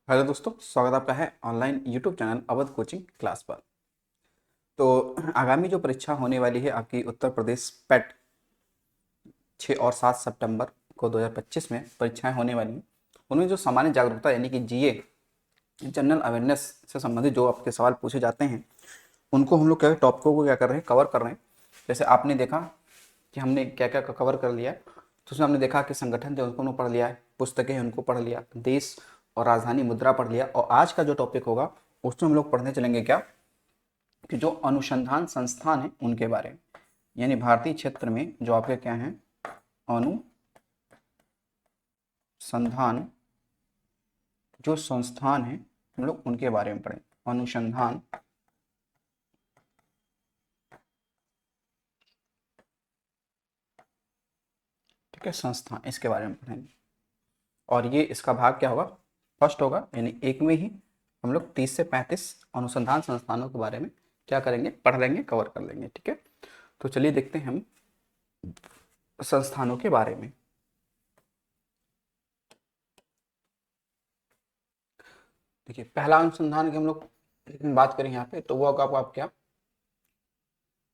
Hello दोस्तों, स्वागत आपका है online YouTube channel Awadh coaching class पर। तो आगामी जो परीक्षा होने वाली है आपकी उत्तर प्रदेश पेट 6 और 7 सितंबर को 2025 में परीक्षाएं होने वाली हैं। उनमें जो सामान्य जागरूकता यानी कि जीए जनरल अवेयरनेस से संबंधित जो आपके सवाल पूछे जाते हैं, उनको हम लोग क्या टॉपिकों को क्या कर रहे हैं, कवर कर रहे हैं। जैसे आपने देखा कि हमने क्या क्या कवर कर लिया है, तो उसमें हमने देखा कि संगठन थे उनको पढ़ लिया है, पुस्तकें उनको पढ़ लिया, देश और राजधानी मुद्रा पढ़ लिया। और आज का जो टॉपिक होगा उसमें हम लोग पढ़ने चलेंगे क्या, कि जो अनुसंधान संस्थान है उनके बारे में, यानी भारतीय क्षेत्र में जो आपके क्या हैं अनुसंधान जो संस्थान है हम लोग उनके बारे में पढ़ें। अनुसंधान ठीक है, संस्थान, इसके बारे में पढ़ेंगे। और ये इसका भाग क्या होगा, फर्स्ट होगा, यानी एक में ही हम लोग 30 से 35 अनुसंधान संस्थानों के बारे में क्या करेंगे, पढ़ लेंगे, कवर कर लेंगे। ठीक है, तो चलिए देखते हैं हम संस्थानों के बारे में। देखिए, पहला अनुसंधान की हम लोग बात करें यहाँ पे, तो वो होगा आप क्या,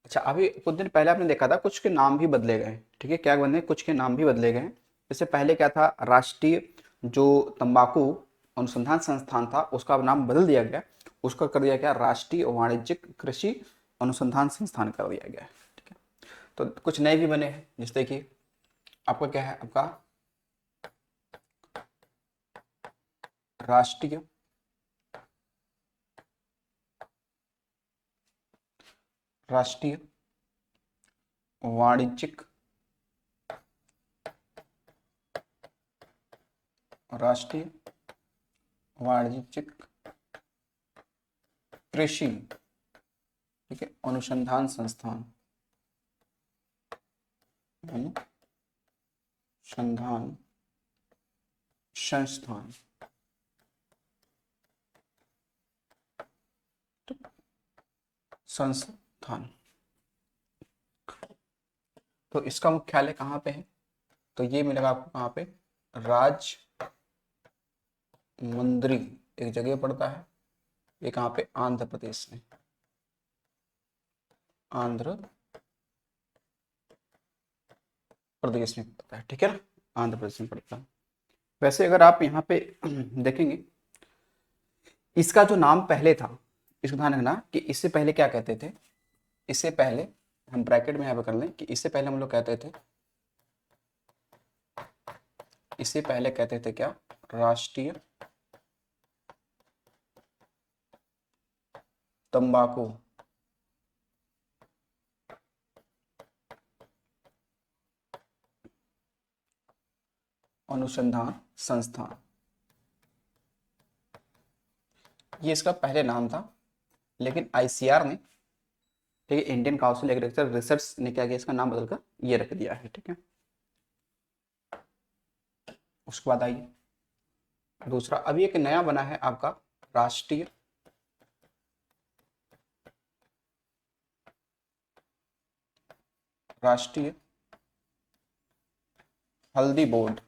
अच्छा अभी कुछ दिन पहले आपने देखा था कुछ के नाम भी बदले गए। ठीक है, क्या बदले, कुछ के नाम भी बदले गए। जैसे पहले क्या था, राष्ट्रीय जो तंबाकू अनुसंधान संस्थान था उसका नाम बदल दिया गया, उसका कर दिया गया राष्ट्रीय वाणिज्यिक कृषि अनुसंधान संस्थान कर दिया गया। ठीक है, तो कुछ नए भी बने हैं, जैसे कि आपका क्या है, आपका राष्ट्रीय राष्ट्रीय वाणिज्यिक राष्ट्रीय वाणिज्यिक कृषि, ठीक है, अनुसंधान संस्थान, अनुसंधान संस्थान, संस्थान। तो इसका मुख्यालय कहाँ पे है, तो ये मिलेगा आपको कहाँ पे, राजमुंद्री एक जगह पड़ता है, ये कहाँ पे, आंध्र प्रदेश में, आंध्र प्रदेश में पड़ता है। ठीक है ना, आंध्र प्रदेश में पड़ता है। वैसे अगर आप यहाँ पे देखेंगे, इसका जो नाम पहले था, इसको ध्यान रखना कि इससे पहले क्या कहते थे। इससे पहले हम ब्रैकेट में यहाँ पे कर लें कि इससे पहले हम लोग कहते थे, इससे पहले कहते थे क्या, राष्ट्रीय तंबाकू अनुसंधान संस्थान, ये इसका पहले नाम था। लेकिन आईसीआर ने, ठीक है, इंडियन काउंसिल एग्रीकल्चर रिसर्च ने क्या किया, इसका नाम बदलकर ये रख दिया है। ठीक है, उसके बाद आइए दूसरा, अभी एक नया बना है आपका राष्ट्रीय राष्ट्रीय हल्दी बोर्ड,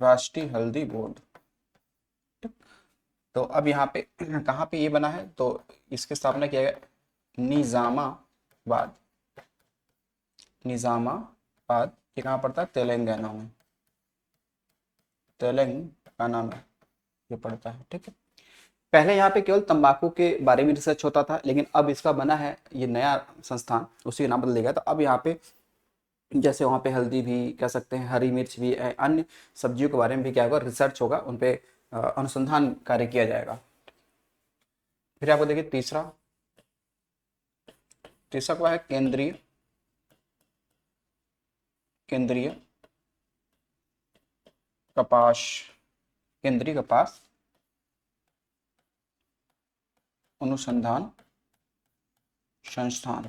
राष्ट्रीय हल्दी बोर्ड। तो अब यहाँ पे कहाँ पे ये बना है, तो इसकी स्थापना किया गया निजामाबाद, निजामाबाद ये कहाँ पड़ता है, तेलंगाना में, तेलंगाना में ये पड़ता है। ठीक है, पहले यहाँ पे केवल तंबाकू के बारे में रिसर्च होता था, लेकिन अब इसका बना है ये नया संस्थान, उसी का नाम बदल दिया गया। तो अब यहाँ पे जैसे वहाँ पे हल्दी भी कह सकते हैं, हरी मिर्च भी, अन्य सब्जियों के बारे में भी क्या होगा, रिसर्च होगा, उन पे अनुसंधान कार्य किया जाएगा। फिर आपको देखिए तीसरा, तीसरा क्या है, केंद्रीय केंद्रीय कपास, केंद्रीय कपास अनुसंधान संस्थान।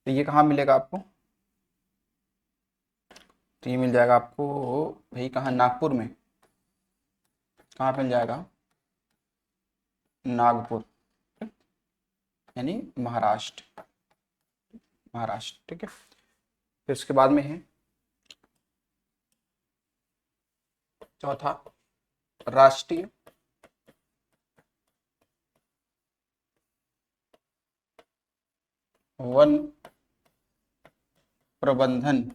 तो ये कहाँ मिलेगा आपको, तो ये मिल जाएगा आपको भाई कहाँ, नागपुर में, कहाँ पे मिल जाएगा, नागपुर, यानी महाराष्ट्र, महाराष्ट्र। ठीक है, फिर उसके बाद में है चौथा, राष्ट्रीय वन प्रबंधन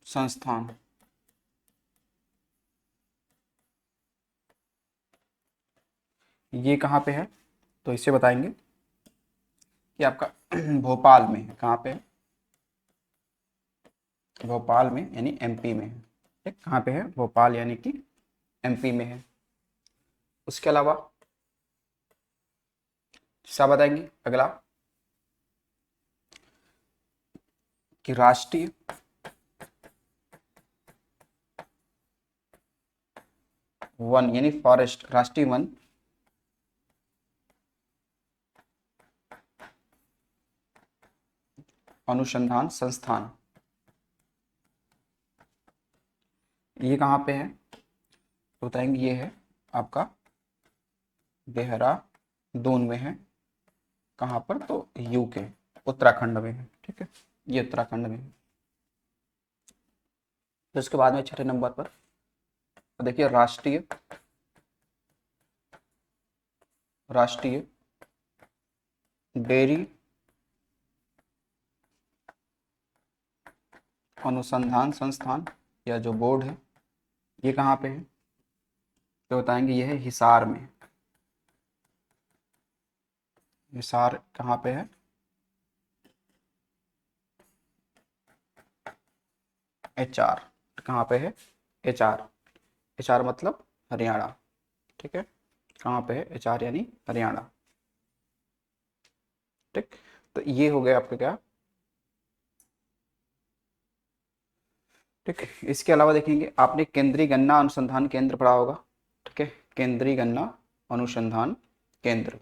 संस्थान। ये कहाँ पे है? तो इसे बताएंगे कि आपका भोपाल में है। कहाँ पे है? भोपाल में, यानी एमपी में है। ठीक, कहाँ पे है? भोपाल यानी कि एमपी में है। उसके अलावा क्या बताएंगे अगला कि राष्ट्रीय वन यानी फॉरेस्ट, राष्ट्रीय वन अनुसंधान संस्थान, ये कहाँ पे है? तो बताएंगे ये है आपका देहरादून में है। कहाँ पर? तो यूके, उत्तराखंड में है। ठीक है, ये उत्तराखंड में है। तो इसके बाद में छठे नंबर पर तो देखिए राष्ट्रीय डेयरी अनुसंधान संस्थान या जो बोर्ड है, ये कहाँ पे है? तो बताएंगे ये है हिसार में। हिसार कहाँ पे है? एचआर, कहाँ पे है? एचआर, एचआर मतलब हरियाणा। ठीक है, कहाँ पे है? एचआर यानी हरियाणा। ठीक, तो ये हो गया आपका क्या? ठीक, इसके अलावा देखेंगे आपने केंद्रीय गन्ना अनुसंधान केंद्र पढ़ा होगा। ठीक है, केंद्रीय गन्ना अनुसंधान केंद्र।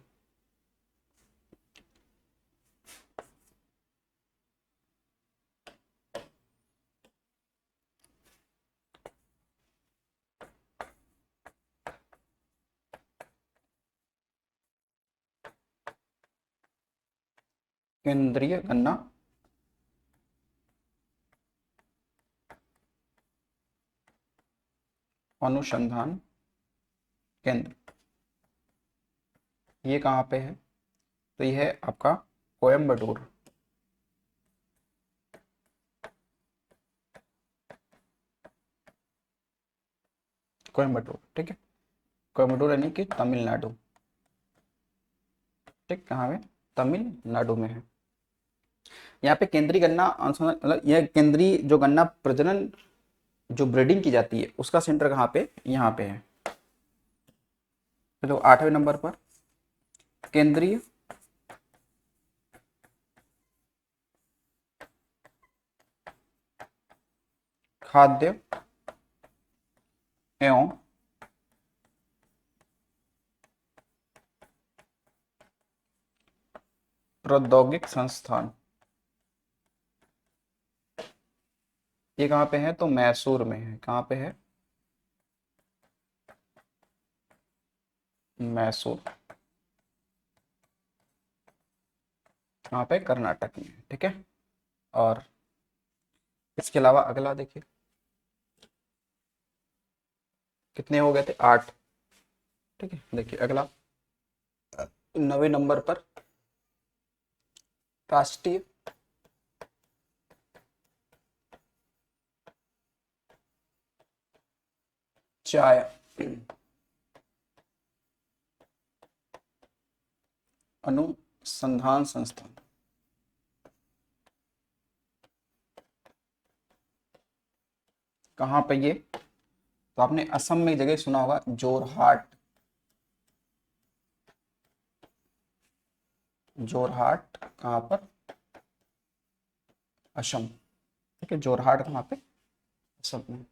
केंद्रीय गन्ना अनुसंधान केंद्र, ये कहाँ पे है? तो ये है आपका कोयम्बटूर। कोयम्बटूर, ठीक है, कोयम्बटूर यानी कि तमिलनाडु। ठीक, कहाँ में? तमिलनाडु में है। यहाँ पे केंद्रीय गन्ना अनुसंधान मतलब यह केंद्रीय जो गन्ना प्रजनन जो ब्रीडिंग की जाती है उसका सेंटर कहाँ पे? यहाँ पे है। तो 8वें नंबर पर केंद्रीय खाद्य एवं प्रौद्योगिक संस्थान, ये कहाँ पे है? तो मैसूर में है। कहाँ पे है? मैसूर, कहाँ पे? कर्नाटक में। ठीक है, और इसके अलावा अगला देखिए, कितने हो गए थे? 8। ठीक है, देखिए अगला 9वें नंबर पर राष्ट्रीय चाय अनुसंधान संस्थान, कहाँ पे ये? तो आपने असम में एक जगह सुना होगा, जोरहाट। जोरहाट कहाँ पर? असम। ठीक है, जोरहाट कहाँ पे? असम में।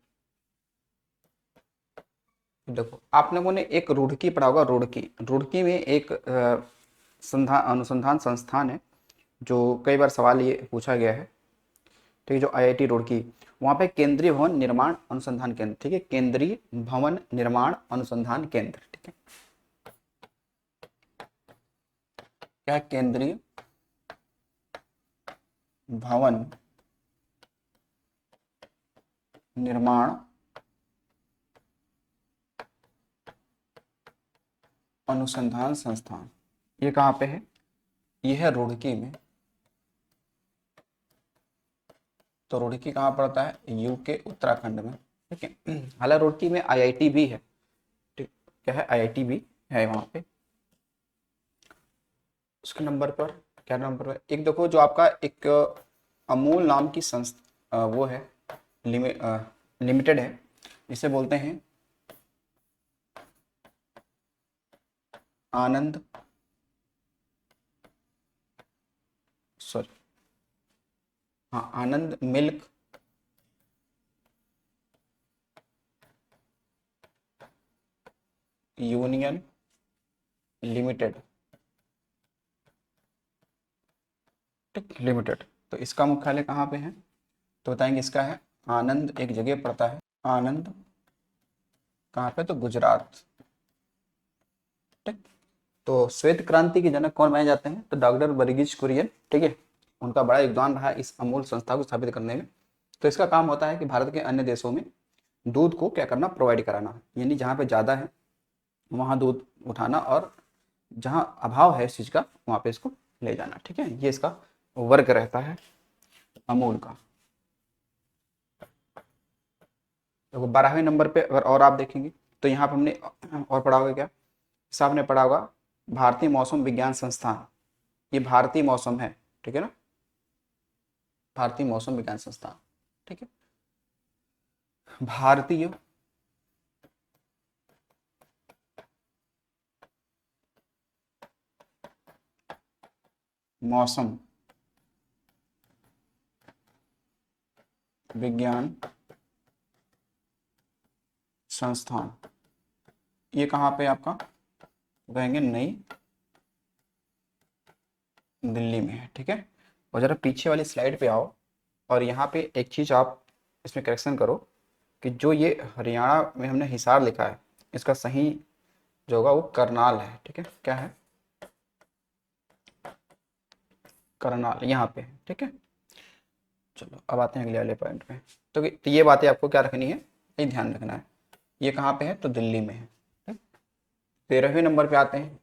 देखो आप लोगों ने एक रुड़की पढ़ा होगा, रुड़की। रुड़की में एक अनुसंधान संस्थान है जो कई बार सवाल ये पूछा गया है। ठीक है, जो आईआईटी रुड़की, वहाँ पे केंद्रीय भवन निर्माण अनुसंधान केंद्र। ठीक है, केंद्रीय भवन निर्माण अनुसंधान केंद्र। ठीक है, क्या? केंद्रीय भवन निर्माण अनुसंधान संस्थान, ये कहाँ पे है? ये है रुड़की में। तो रुड़की कहाँ पड़ता है? यूके उत्तराखंड में, ठीक है। हालांकि रुड़की में आईआईटी भी है, ठीक, क्या है? आईआईटी भी है वहाँ पे। उसके नंबर पर क्या नंबर पर एक देखो, जो आपका एक अमूल नाम की संस्था वो है, लिमिटेड है, इसे बोलते हैं आनंद, सॉरी, हाँ, आनंद मिल्क यूनियन लिमिटेड, ठीक, लिमिटेड। तो इसका मुख्यालय कहाँ पे है? तो बताएंगे इसका है आनंद, एक जगह पड़ता है आनंद, कहाँ पे? तो गुजरात, ठीक। तो श्वेत क्रांति के जनक कौन माने जाते हैं? तो डॉक्टर वर्गीज कुरियन, ठीक है। उनका बड़ा योगदान रहा इस अमूल संस्था को स्थापित करने में। तो इसका काम होता है कि भारत के अन्य देशों में दूध को क्या करना? प्रोवाइड कराना, यानी जहाँ पे ज़्यादा है वहाँ दूध उठाना, और जहाँ अभाव है इस चीज़ का वहाँ पे इसको ले जाना, ठीक है। ये इसका वर्क रहता है अमूल का। तो 12वें नंबर पे अगर और आप देखेंगे तो यहाँ पर हमने और पढ़ा होगा क्या? साहब ने पढ़ा होगा भारतीय मौसम विज्ञान संस्थान, ये भारतीय मौसम है, ठीक है ना, भारतीय मौसम विज्ञान संस्थान, ठीक है। भारतीय मौसम विज्ञान संस्थान, ये कहाँ पे आपका? कहेंगे नई दिल्ली में है, ठीक है। और जरा पीछे वाली स्लाइड पे आओ, और यहाँ पे एक चीज़ आप इसमें करेक्शन करो कि जो ये हरियाणा में हमने हिसार लिखा है, इसका सही जो होगा वो करनाल है, ठीक है। क्या है? करनाल यहाँ पे है, ठीक है। चलो अब आते हैं अगले वाले पॉइंट पे। तो ये बातें आपको क्या रखनी है? ये ध्यान रखना है। ये कहाँ पे है? तो दिल्ली में है, ठीक? 13वें नंबर पे आते हैं।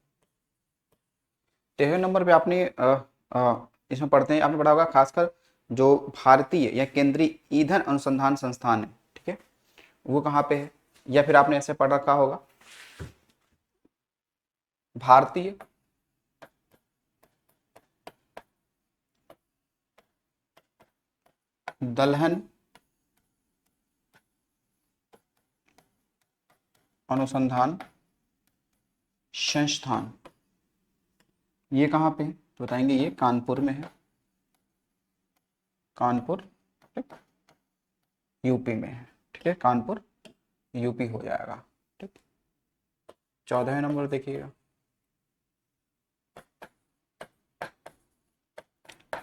13वें नंबर पे आपने इसमें पढ़ते हैं, आपने पढ़ा होगा खासकर जो भारतीय या केंद्रीय ईंधन अनुसंधान संस्थान है, ठीक है, वो कहाँ पे है? या फिर आपने ऐसे पढ़ रखा होगा भारतीय दलहन अनुसंधान संस्थान, ये कहाँ पे है? तो बताएंगे ये कानपुर में है, कानपुर, ठीक, यूपी में है, ठीक है। कानपुर यूपी हो जाएगा, ठीक। 14वें नंबर देखिएगा,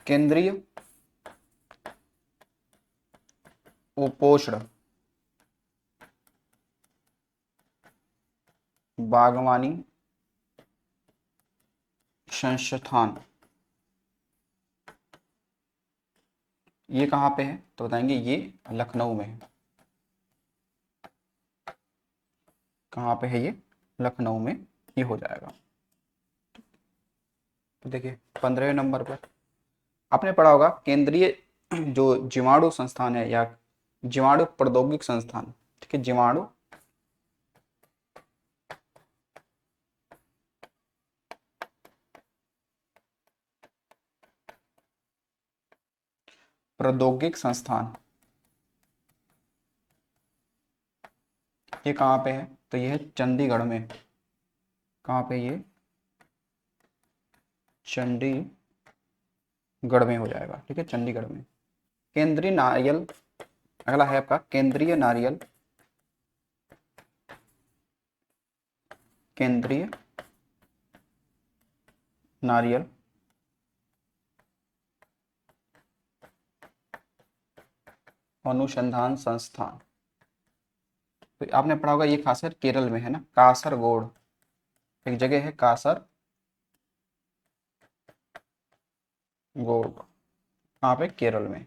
केंद्रीय उपोष्ण बागवानी संस्थान, ये कहाँ पे है? तो बताएंगे ये लखनऊ में है। कहाँ पे है ये? लखनऊ में ये हो जाएगा। तो देखिए 15वें नंबर पर आपने पढ़ा होगा केंद्रीय जो जीवाणु संस्थान है या जीवाणु प्रौद्योगिक संस्थान, ठीक है, जीवाणु प्रौद्योगिक संस्थान, ये कहाँ पे है? तो ये है चंडीगढ़ में। कहाँ पे? ये चंडीगढ़ में हो जाएगा, ठीक है, चंडीगढ़ में। केंद्रीय नारियल, अगला है आपका केंद्रीय नारियल, केंद्रीय नारियल अनुसंधान संस्थान, तो आपने पढ़ा होगा ये खासकर केरल में है ना, कासरगोड एक जगह है, कासरगोड, कहाँ पे? केरल में,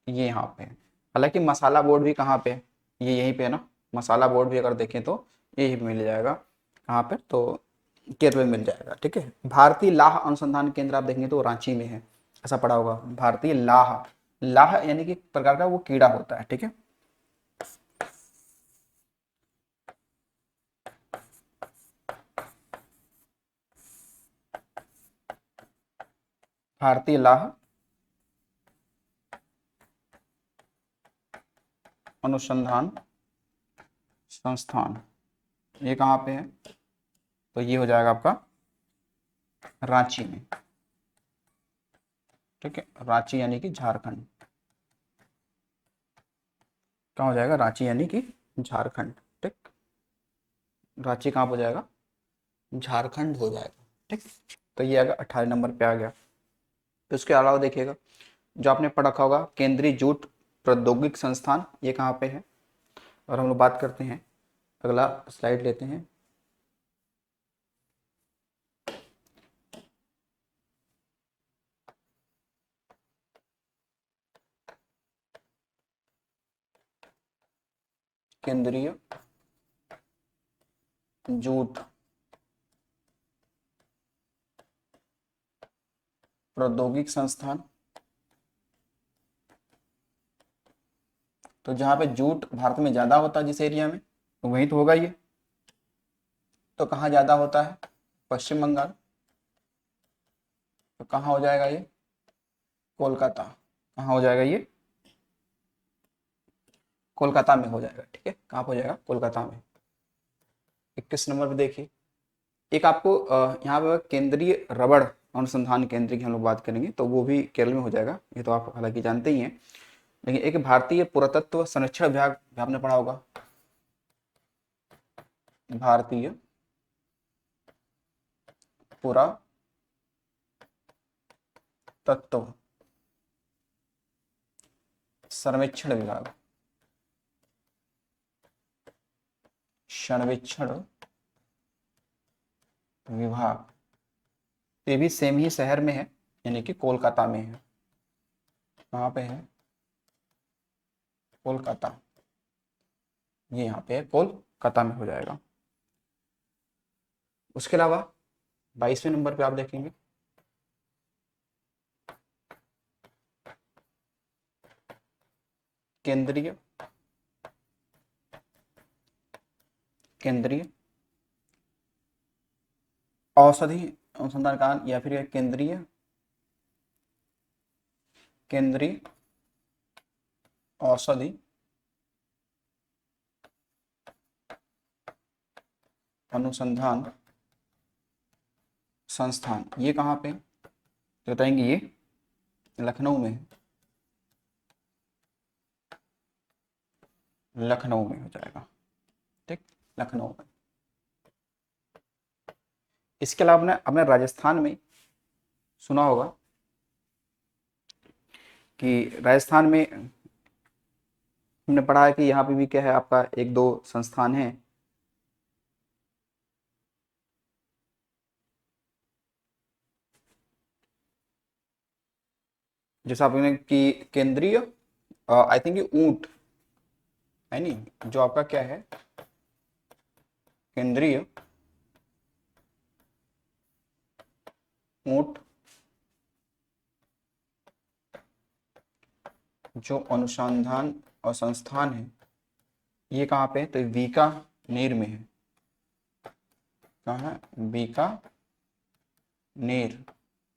ये यहाँ पे है। हालांकि मसाला बोर्ड भी कहाँ पे है? ये यहीं पे है ना, मसाला बोर्ड भी अगर देखें तो यही पे मिल जाएगा। कहाँ पे, तो केरल में मिल जाएगा। ठीक है, भारतीय लाह अनुसंधान केंद्र आप देखेंगे तो रांची में है, ऐसा पढ़ा होगा। भारतीय लाह, लाह यानी कि एक प्रकार का वो कीड़ा होता है। ठीक है, भारतीय लाह अनुसंधान संस्थान, ये कहाँ पे है, तो ये हो जाएगा आपका रांची में। ठीक है, रांची यानी कि झारखंड, कहाँ हो जाएगा, रांची यानी कि झारखंड। ठीक, रांची कहाँ हो जाएगा, झारखंड हो जाएगा। ठीक, तो ये आएगा 18 नंबर पे आ गया। तो इसके अलावा देखिएगा, जो आपने पढ़ा रखा होगा केंद्रीय जूट प्रौद्योगिक संस्थान, ये कहाँ पे है। और हम लोग बात करते हैं, अगला स्लाइड लेते हैं। केंद्रीय जूट प्रौद्योगिक संस्थान, तो जहाँ पे जूट भारत में ज़्यादा होता है जिस एरिया में, तो वहीं तो होगा ये। तो कहाँ ज़्यादा होता है, पश्चिम बंगाल। तो कहाँ हो जाएगा ये, कोलकाता। कहाँ हो जाएगा ये, कोलकाता में हो जाएगा। ठीक है, कहाँ पे हो जाएगा, कोलकाता में। 21 नंबर पे देखिए, एक आपको यहाँ पे केंद्रीय रबड़ अनुसंधान केंद्र की हम लोग बात करेंगे, तो वो भी केरल में हो जाएगा, ये तो आप हालांकि जानते ही हैं। लेकिन एक भारतीय पुरातत्व संरक्षण विभाग भी आपने पढ़ा होगा, भारतीय पुरातत्व सर्वेक्षण विभाग, सर्वेक्षण विभाग, ये भी सेम ही शहर में है, यानी कि कोलकाता में है। कहाँ पे है, कोलकाता, ये यहाँ पे है, कोलकाता में हो जाएगा। उसके अलावा 22वें नंबर पे आप देखेंगे, केंद्रीय केंद्रीय औषधि अनुसंधान कान, या फिर केंद्रीय केंद्रीय औषधि अनुसंधान संस्थान, ये कहाँ पे, तो बताएंगे ये लखनऊ में है, लखनऊ में हो जाएगा। ठीक, लखनऊ में। इसके अलावा आपने राजस्थान में सुना होगा कि राजस्थान में हमने पढ़ा है कि यहाँ पे भी क्या है, आपका एक दो संस्थान है। जैसा आपने कि केंद्रीय, आई थिंक ये ऊंट है नहीं, जो आपका क्या है, केंद्रीय ऊंट जो अनुसंधान और संस्थान है, ये कहाँ पे है, तो बीकानेर में है। कहाँ है, बीकानेर,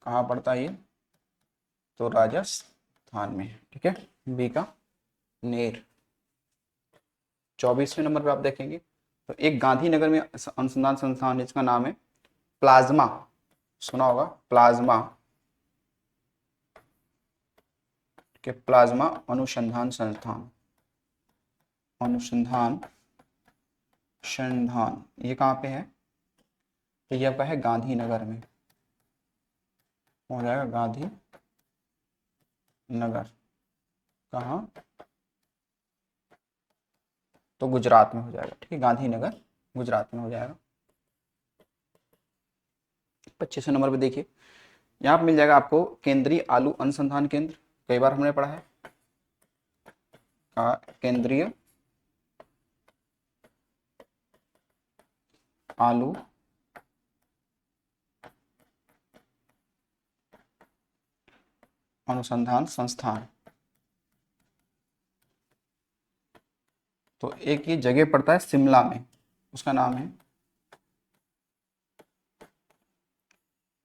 कहाँ पड़ता है ये, तो राजस्थान में है। ठीक है, बीकानेर। 24वें नंबर पे आप देखेंगे, तो एक गांधीनगर में अनुसंधान संस्थान है, इसका नाम है प्लाज्मा, सुना होगा प्लाज्मा, के प्लाज्मा अनुसंधान संस्थान, अनुसंधान संस्थान, ये कहाँ पे है, तो ये आपका है गांधीनगर में, हो जाएगा गांधी नगर। कहाँ, तो गुजरात में हो जाएगा। ठीक है, गांधीनगर गुजरात में हो जाएगा। 25वें नंबर पे देखिए, यहाँ पे मिल जाएगा आपको केंद्रीय आलू अनुसंधान केंद्र, कई बार हमने पढ़ा है, केंद्रीय आलू अनुसंधान संस्थान। तो एक ये जगह पड़ता है शिमला में, उसका नाम है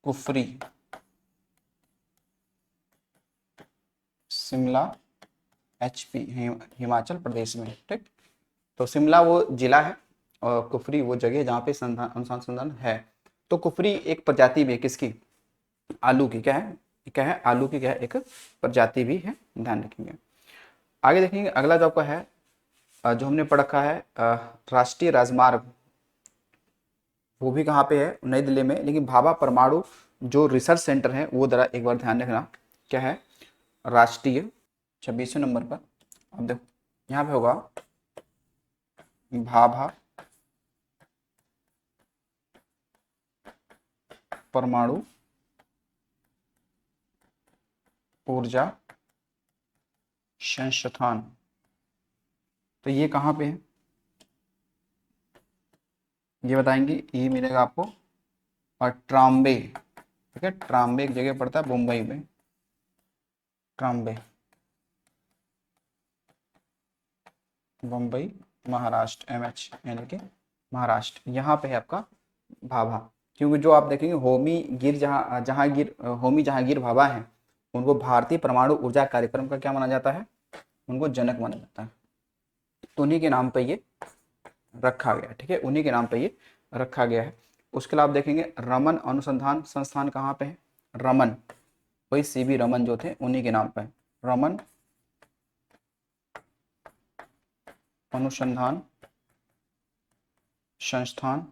कुफरी, शिमला HP, हिमाचल प्रदेश में। ठीक, तो शिमला वो जिला है और कुफरी वो जगह जहाँ पे अनुसंधान संस्थान है। तो कुफरी एक प्रजाति भी है किसकी, आलू की। क्या है आलू की, क्या है एक प्रजाति भी है, ध्यान रखेंगे। आगे देखेंगे अगला जो आपका है जो हमने पढ़ रखा है राष्ट्रीय राजमार्ग, वो भी कहाँ पे है, नई दिल्ली में। लेकिन भाभा परमाणु जो रिसर्च सेंटर है वो जरा एक बार ध्यान रखना, क्या है राष्ट्रीय, 26वें नंबर पर अब देखो यहाँ पे होगा भाभा परमाणु ऊर्जा संस्थान। तो ये कहाँ पे है ये बताएंगे, ये मिलेगा आपको और ट्राम्बे। ठीक है, ट्राम्बे एक जगह पड़ता है मुंबई में, ट्राम्बे, मुंबई महाराष्ट्र, MH यानी कि महाराष्ट्र। यहाँ पे है आपका भाभा। क्योंकि जो आप देखेंगे होमी गिर जहांगीर, होमी जहांगीर भाभा हैं, उनको भारतीय परमाणु ऊर्जा कार्यक्रम का क्या माना जाता है, उनको जनक माना जाता है। तो उन्हीं के नाम पे ये रखा गया है। ठीक है, उन्हीं के नाम पे ये रखा गया है। उसके अलावा आप देखेंगे रमन अनुसंधान संस्थान कहाँ पे है, रमन, वही CB रमन जो थे उन्हीं के नाम पे है, रमन अनुसंधान संस्थान।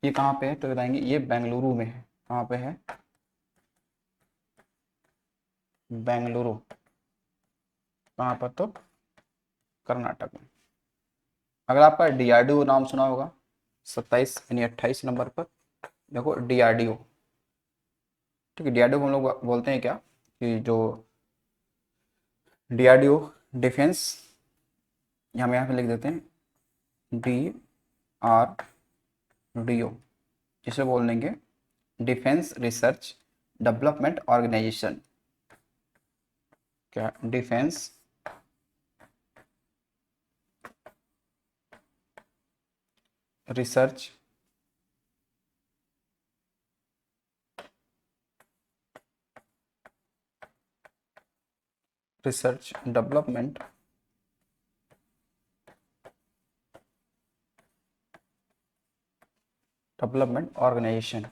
ये कहाँ पे है तो बताएंगे, ये बेंगलुरु में है। कहाँ पे है, बेंगलुरु। कहाँ पर तो कर्नाटक में। अगर आपका DRDO नाम सुना होगा, 27 यानी 28 नंबर पर देखो DRDO। ठीक है, DRDO को हम लोग बोलते हैं क्या कि जो DRDO डिफेंस, हम यहाँ पे लिख देते हैं DRDO, जिसे बोल देंगे डिफेंस रिसर्च डेवलपमेंट ऑर्गेनाइजेशन। क्या, defence research research development organisation.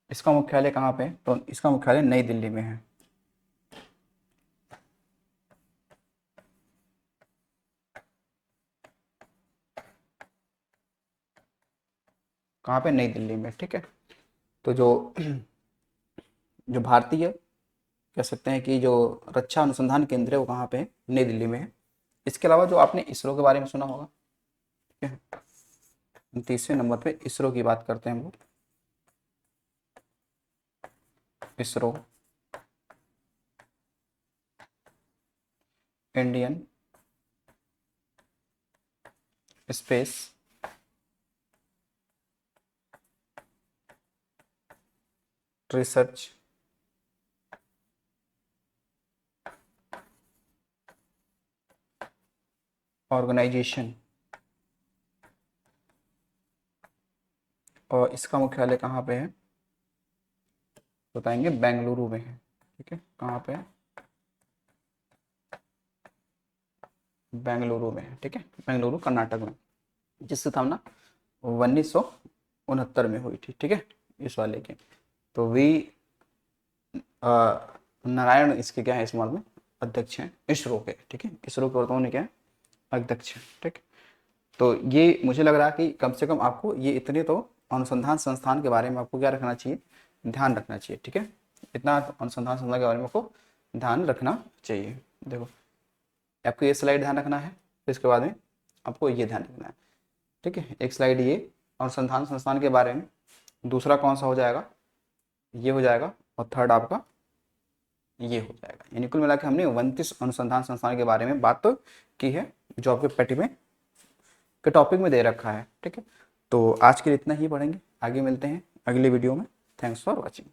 इसका मुख्यालय कहाँ पे है तो इसका मुख्यालय नई दिल्ली में है। कहाँ पे, नई दिल्ली में। ठीक है, तो जो जो भारतीय कह सकते हैं कि जो रक्षा अनुसंधान केंद्र है वो कहाँ पे है, नई दिल्ली में है। इसके अलावा जो आपने इसरो के बारे में सुना होगा, ठीक है, 30वें नंबर पे इसरो की बात करते हैं हम लोग। ISRO Indian space research organisation, और इसका मुख्यालय कहाँ पे है बताएंगे, बेंगलुरु में है। ठीक है, कहाँ पे है, बेंगलुरु में है। ठीक है, बेंगलुरु कर्नाटक में, जिसकी स्थापना 1969 में हुई थी। ठीक है, इस वाले की। तो वी नारायण इसके क्या है इस मामले में अध्यक्ष हैं इसरो के। ठीक है, इसरो के वर्तमान में क्या है, अध्यक्ष हैं। ठीक, तो ये मुझे लग रहा है कि कम से कम आपको ये इतने तो अनुसंधान संस्थान के बारे में आपको क्या रखना चाहिए, ध्यान रखना चाहिए। ठीक है, इतना अनुसंधान संस्थान के बारे में आपको ध्यान रखना चाहिए। देखो आपको ये स्लाइड ध्यान रखना है, फिर इसके बाद में आपको ये ध्यान रखना है। ठीक है, एक स्लाइड ये अनुसंधान संस्थान के बारे में, दूसरा कौन सा हो जाएगा, ये हो जाएगा, और थर्ड आपका ये हो जाएगा। यानी कुल मिला के हमने 29 अनुसंधान संस्थान के बारे में बात तो की है जो आपके पेटी में के टॉपिक में दे रखा है। ठीक है, तो आज के लिए इतना ही पढ़ेंगे, आगे मिलते हैं अगले वीडियो में। Thanks for watching.